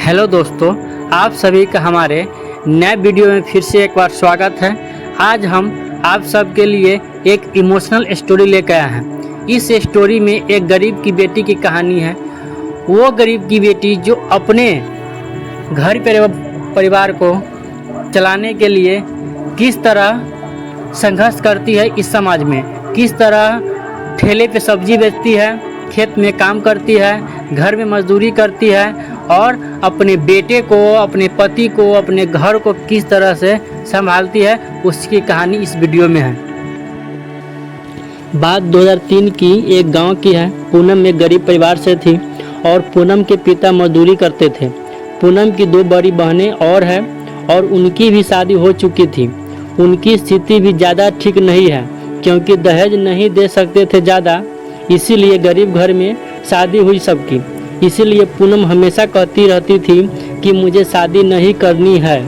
Hello दोस्तों, आप सभी का हमारे नए वीडियो में फिर से एक बार स्वागत है। आज हम आप सब के लिए एक इमोशनल स्टोरी लेकर आए हैं। इस स्टोरी में एक गरीब की बेटी की कहानी है। वो गरीब की बेटी जो अपने घर परिवार को चलाने के लिए किस तरह संघर्ष करती है, इस समाज में किस तरह ठेले पे सब्जी बेचती है, खेत में काम करती है, घर में मजदूरी करती है और अपने बेटे को, अपने पति को, अपने घर को किस तरह से संभालती है, उसकी कहानी इस वीडियो में है। बात 2003 की एक गांव की है। पूनम एक गरीब परिवार से थी और पूनम के पिता मजदूरी करते थे। पूनम की 2 बड़ी बहनें और हैं और उनकी भी शादी हो चुकी थी। उनकी स्थिति भी ज़्यादा ठीक नहीं है क्योंकि दहेज नहीं दे सकते थे ज़्यादा, इसीलिए गरीब घर में शादी हुई सबकी। इसीलिए पूनम हमेशा कहती रहती थी कि मुझे शादी नहीं करनी है।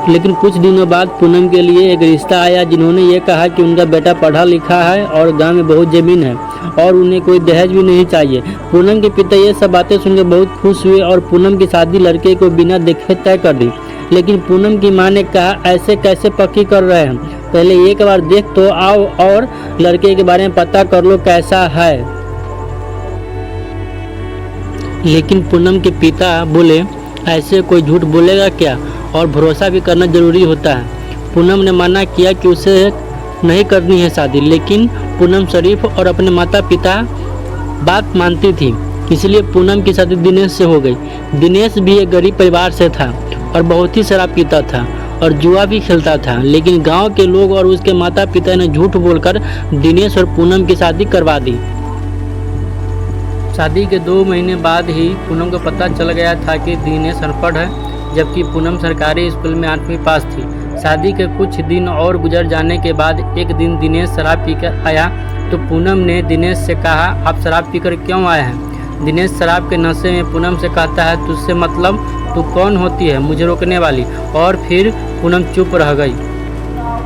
लेकिन कुछ दिनों बाद पूनम के लिए एक रिश्ता आया जिन्होंने ये कहा कि उनका बेटा पढ़ा लिखा है और गांव में बहुत ज़मीन है और उन्हें कोई दहेज भी नहीं चाहिए। पूनम के पिता ये सब बातें सुनकर बहुत खुश हुए और पूनम की शादी लड़के को बिना देखे तय कर दी। लेकिन पूनम की माँ ने कहा, ऐसे कैसे पक्की कर रहे हैं, पहले एक बार देख तो आओ और लड़के के बारे में पता कर लो कैसा है। लेकिन पूनम के पिता बोले, ऐसे कोई झूठ बोलेगा क्या, और भरोसा भी करना ज़रूरी होता है। पूनम ने मना किया कि उसे नहीं करनी है शादी, लेकिन पूनम शरीफ और अपने माता पिता बात मानती थी, इसलिए पूनम की शादी दिनेश से हो गई। दिनेश भी एक गरीब परिवार से था और बहुत ही शराब पीता था और जुआ भी खेलता था। लेकिन गांव के लोग और उसके माता पिता ने झूठ बोलकर दिनेश और पूनम की शादी करवा दी। शादी के 2 महीने बाद ही पूनम को पता चल गया था कि दिनेश अनपढ़ है, जबकि पूनम सरकारी स्कूल में 8वीं पास थी। शादी के कुछ दिन और गुजर जाने के बाद एक दिन दिनेश शराब पीकर आया तो पूनम ने दिनेश से कहा, आप शराब पीकर क्यों आए हैं। दिनेश शराब के नशे में पूनम से कहता है, तुझसे मतलब तू कौन होती है मुझे रोकने वाली, और फिर पूनम चुप रह गई।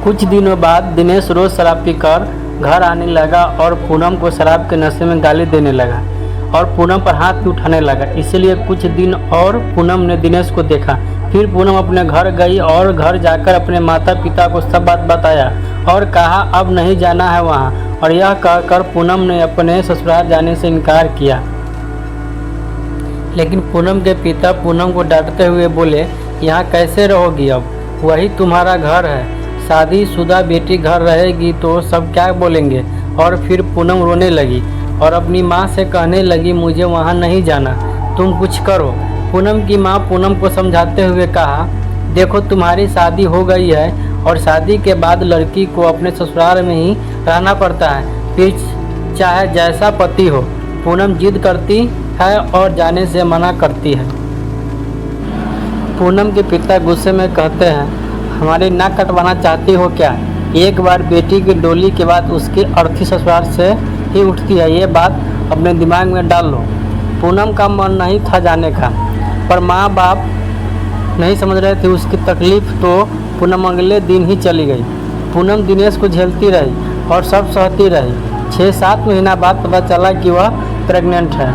कुछ दिनों बाद दिनेश रोज़ शराब पीकर घर आने लगा और पूनम को शराब के नशे में गाली देने लगा और पूनम पर हाथ भी उठाने लगा। इसलिए कुछ दिन और पूनम ने दिनेश को देखा। फिर पूनम अपने घर गई और घर जाकर अपने माता पिता को सब बात बताया और कहा अब नहीं जाना है वहाँ, और यह कहकर पूनम ने अपने ससुराल जाने से इनकार किया। लेकिन पूनम के पिता पूनम को डांटते हुए बोले, यहाँ कैसे रहोगी, अब वही तुम्हारा घर है, शादीशुदा बेटी घर रहेगी तो सब क्या बोलेंगे। और फिर पूनम रोने लगी और अपनी माँ से कहने लगी, मुझे वहाँ नहीं जाना, तुम कुछ करो। पूनम की माँ पूनम को समझाते हुए कहा, देखो तुम्हारी शादी हो गई है और शादी के बाद लड़की को अपने ससुराल में ही रहना पड़ता है, फिर चाहे जैसा पति हो। पूनम जिद करती है और जाने से मना करती है। पूनम के पिता गुस्से में कहते हैं, हमारी नाक कटवाना चाहती हो क्या। एक बार बेटी की डोली के बाद उसकी अर्थी ससुराल से ही उठती है, ये बात अपने दिमाग में डाल लो। पूनम का मन नहीं था जाने का, पर माँ बाप नहीं समझ रहे थे उसकी तकलीफ़, तो पूनम अगले दिन ही चली गई। पूनम दिनेश को झेलती रही और सब सहती रही। 6-7 महीना बाद पता चला कि वह प्रेग्नेंट है।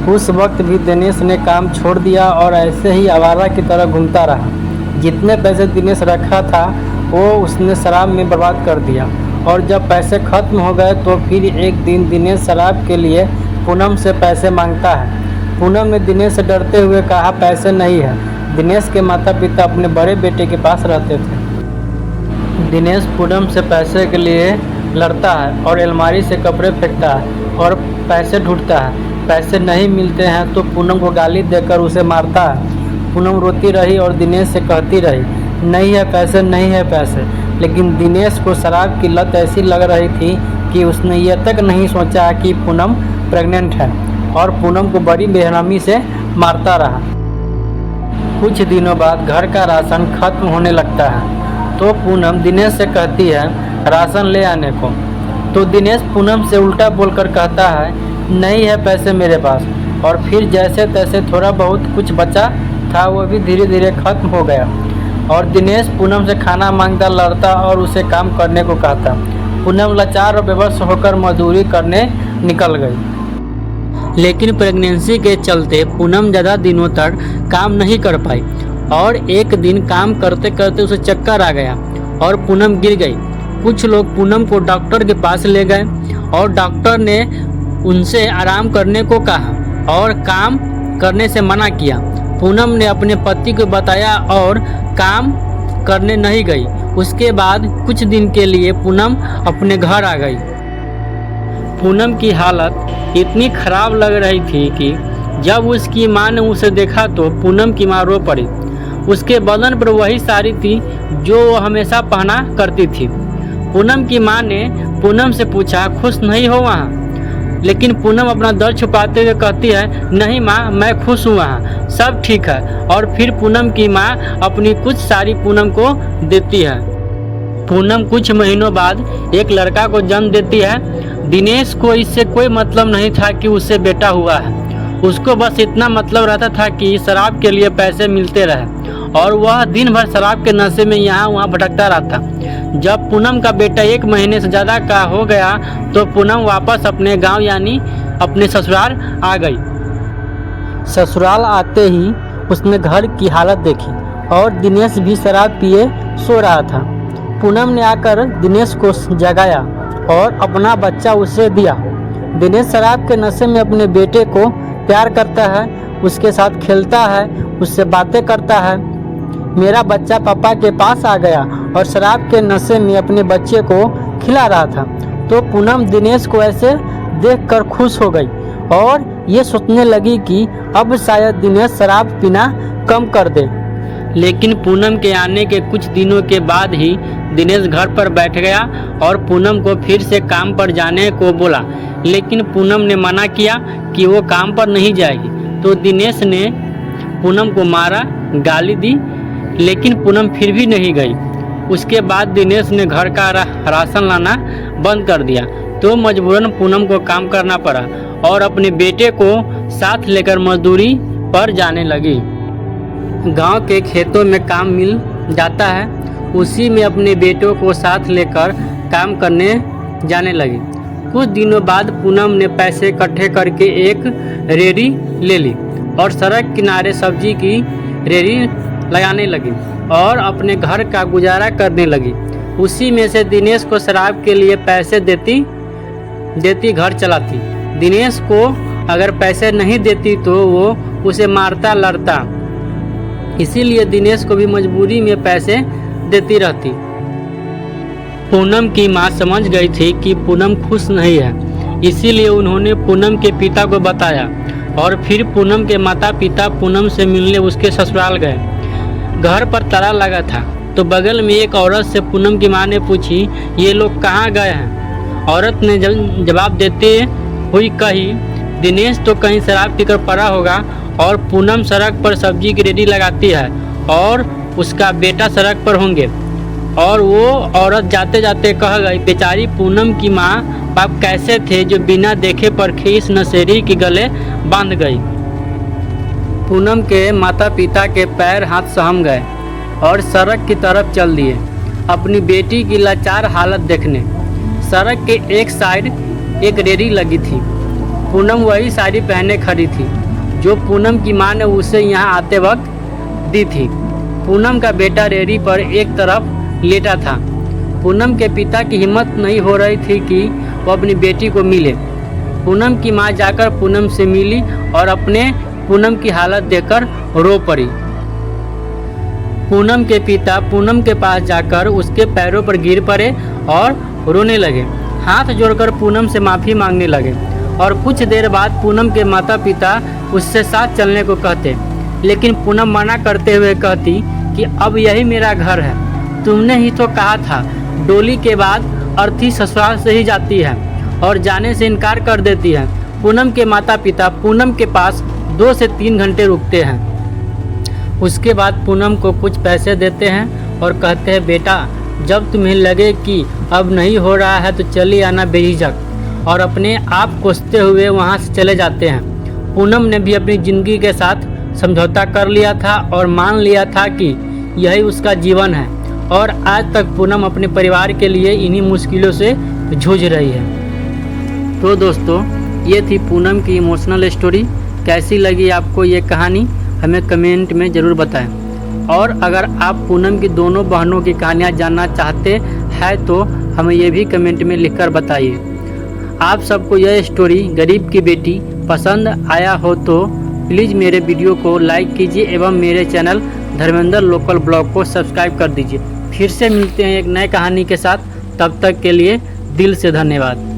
उस वक्त भी दिनेश ने काम छोड़ दिया और ऐसे ही आवारा की तरह घूमता रहा। जितने पैसे दिनेश रखा था वो उसने शराब में बर्बाद कर दिया, और जब पैसे खत्म हो गए तो फिर एक दिन दिनेश शराब के लिए पूनम से पैसे मांगता है। पूनम ने दिनेश से डरते हुए कहा, पैसे नहीं है। दिनेश के माता पिता अपने बड़े बेटे के पास रहते थे। दिनेश पूनम से पैसे के लिए लड़ता है और अलमारी से कपड़े फेंकता है और पैसे ढूंढता है। पैसे नहीं मिलते हैं तो पूनम को गाली देकर उसे मारता है। पूनम रोती रही और दिनेश से कहती रही, नहीं है पैसे, नहीं है पैसे। लेकिन दिनेश को शराब की लत ऐसी लग रही थी कि उसने ये तक नहीं सोचा कि पूनम प्रेग्नेंट है, और पूनम को बड़ी बेरहमी से मारता रहा। कुछ दिनों बाद घर का राशन खत्म होने लगता है तो पूनम दिनेश से कहती है राशन ले आने को, तो दिनेश पूनम से उल्टा बोलकर कहता है, नहीं है पैसे मेरे पास। और फिर जैसे तैसे थोड़ा बहुत कुछ बचा था वो भी धीरे धीरे खत्म हो गया और दिनेश पूनम से खाना मांगता, लड़ता और उसे काम करने को कहता। पूनम लाचार और बेबस होकर मजदूरी करने निकल गई। लेकिन प्रेगनेंसी के चलते पूनम ज़्यादा दिनों तक काम नहीं कर पाई और एक दिन काम करते करते उसे चक्कर आ गया और पूनम गिर गई। कुछ लोग पूनम को डॉक्टर के पास ले गए और डॉक्टर ने उनसे आराम करने को कहा और काम करने से मना किया। पूनम ने अपने पति को बताया और काम करने नहीं गई। उसके बाद कुछ दिन के लिए पूनम अपने घर आ गई। पूनम की हालत इतनी खराब लग रही थी कि जब उसकी मां ने उसे देखा तो पूनम की मां रो पड़ी। उसके बदन पर वही साड़ी थी जो वो हमेशा पहना करती थी। पूनम की मां ने पूनम से पूछा, खुश नहीं हो वहाँ? लेकिन पूनम अपना दर्द छुपाते हुए कहती है, नहीं माँ, मैं खुश हूँ, वहाँ सब ठीक है। और फिर पूनम की माँ अपनी कुछ साड़ी पूनम को देती है। पूनम कुछ महीनों बाद एक लड़का को जन्म देती है। दिनेश को इससे कोई मतलब नहीं था कि उससे बेटा हुआ है। उसको बस इतना मतलब रहता था कि शराब के लिए पैसे मिलते रहे और वह दिन भर शराब के नशे में यहाँ वहाँ भटकता रहता। जब पूनम का बेटा 1 महीने से ज़्यादा का हो गया तो पूनम वापस अपने गांव यानी अपने ससुराल आ गई। ससुराल आते ही उसने घर की हालत देखी और दिनेश भी शराब पिए सो रहा था। पूनम ने आकर दिनेश को जगाया और अपना बच्चा उसे दिया। दिनेश शराब के नशे में अपने बेटे को प्यार करता है, उसके साथ खेलता है, उससे बातें करता है। मेरा बच्चा पापा के पास आ गया और शराब के नशे में अपने बच्चे को खिला रहा था। तो पूनम दिनेश को ऐसे देखकर खुश हो गई और ये सोचने लगी कि अब शायद दिनेश शराब पीना कम कर दे। लेकिन पूनम के आने के कुछ दिनों के बाद ही दिनेश घर पर बैठ गया और पूनम को फिर से काम पर जाने को बोला। लेकिन पूनम ने मना किया कि वो काम पर नहीं जाएगी। तो दिनेश ने पूनम को मारा, गाली दी, लेकिन पूनम फिर भी नहीं गई। उसके बाद दिनेश ने घर का राशन लाना बंद कर दिया तो मजबूरन पूनम को काम करना पड़ा और अपने बेटे को साथ लेकर मजदूरी पर जाने लगी। गांव के खेतों में काम मिल जाता है, उसी में अपने बेटों को साथ लेकर काम करने जाने लगी। कुछ दिनों बाद पूनम ने पैसे इकट्ठे करके एक रेहड़ी ले ली और सड़क किनारे सब्जी की रेहड़ी लगाने लगी और अपने घर का गुजारा करने लगी। उसी में से दिनेश को शराब के लिए पैसे देती घर चलाती। दिनेश को अगर पैसे नहीं देती तो वो उसे मारता लड़ता, इसीलिए दिनेश को भी मजबूरी में पैसे देती रहती। पूनम की माँ समझ गई थी कि पूनम खुश नहीं है, इसीलिए उन्होंने पूनम के पिता को बताया और फिर पूनम के माता पिता पूनम से मिलने उसके ससुराल गए। घर पर ताला लगा था तो बगल में एक औरत से पूनम की माँ ने पूछी, ये लोग कहाँ गए हैं? औरत ने जवाब देते हुई कही, दिनेश तो कहीं शराब पीकर पड़ा होगा और पूनम सड़क पर सब्जी की रेहड़ी लगाती है और उसका बेटा सड़क पर होंगे। और वो औरत जाते जाते कह गई, बेचारी पूनम की माँ बाप कैसे थे जो बिना देखे परखे इस नशेड़ी के गले बांध गई। पूनम के माता पिता के पैर हाथ सहम गए और सड़क की तरफ चल दिए अपनी बेटी की लाचार हालत देखने। सड़क के एक साइड एक रेहड़ी लगी थी। पूनम वही साड़ी पहने खड़ी थी जो पूनम की माँ ने उसे यहाँ आते वक्त दी थी। पूनम का बेटा रेहड़ी पर एक तरफ लेटा था। पूनम के पिता की हिम्मत नहीं हो रही थी कि वो अपनी बेटी को मिले। पूनम की माँ जाकर पूनम से मिली और अपने पूनम की हालत देखकर रो पड़ी। पूनम के पिता पूनम के पास जाकर उसके पैरों पर गिर पड़े और रोने लगे, हाथ जोड़कर पूनम से माफ़ी मांगने लगे। और कुछ देर बाद पूनम के माता पिता उससे साथ चलने को कहते, लेकिन पूनम मना करते हुए कहती कि अब यही मेरा घर है, तुमने ही तो कहा था डोली के बाद अर्थी ससुराल से ही जाती है और जाने से इनकार कर देती है। पूनम के माता पिता पूनम के पास 2 से 3 घंटे रुकते हैं। उसके बाद पूनम को कुछ पैसे देते हैं और कहते हैं, बेटा जब तुम्हें लगे कि अब नहीं हो रहा है तो चली आना बेझिझक, और अपने आप कोसते हुए वहाँ से चले जाते हैं। पूनम ने भी अपनी ज़िंदगी के साथ समझौता कर लिया था और मान लिया था कि यही उसका जीवन है, और आज तक पूनम अपने परिवार के लिए इन्हीं मुश्किलों से जूझ रही है। तो दोस्तों, ये थी पूनम की इमोशनल स्टोरी। कैसी लगी आपको ये कहानी हमें कमेंट में ज़रूर बताएं। और अगर आप पूनम की दोनों बहनों की कहानियाँ जानना चाहते हैं तो हमें ये भी कमेंट में लिखकर बताइए। आप सबको यह स्टोरी गरीब की बेटी पसंद आया हो तो प्लीज़ मेरे वीडियो को लाइक कीजिए एवं मेरे चैनल धर्मेंद्र लोकल ब्लॉग को सब्सक्राइब कर दीजिए। फिर से मिलते हैं एक नए कहानी के साथ, तब तक के लिए दिल से धन्यवाद।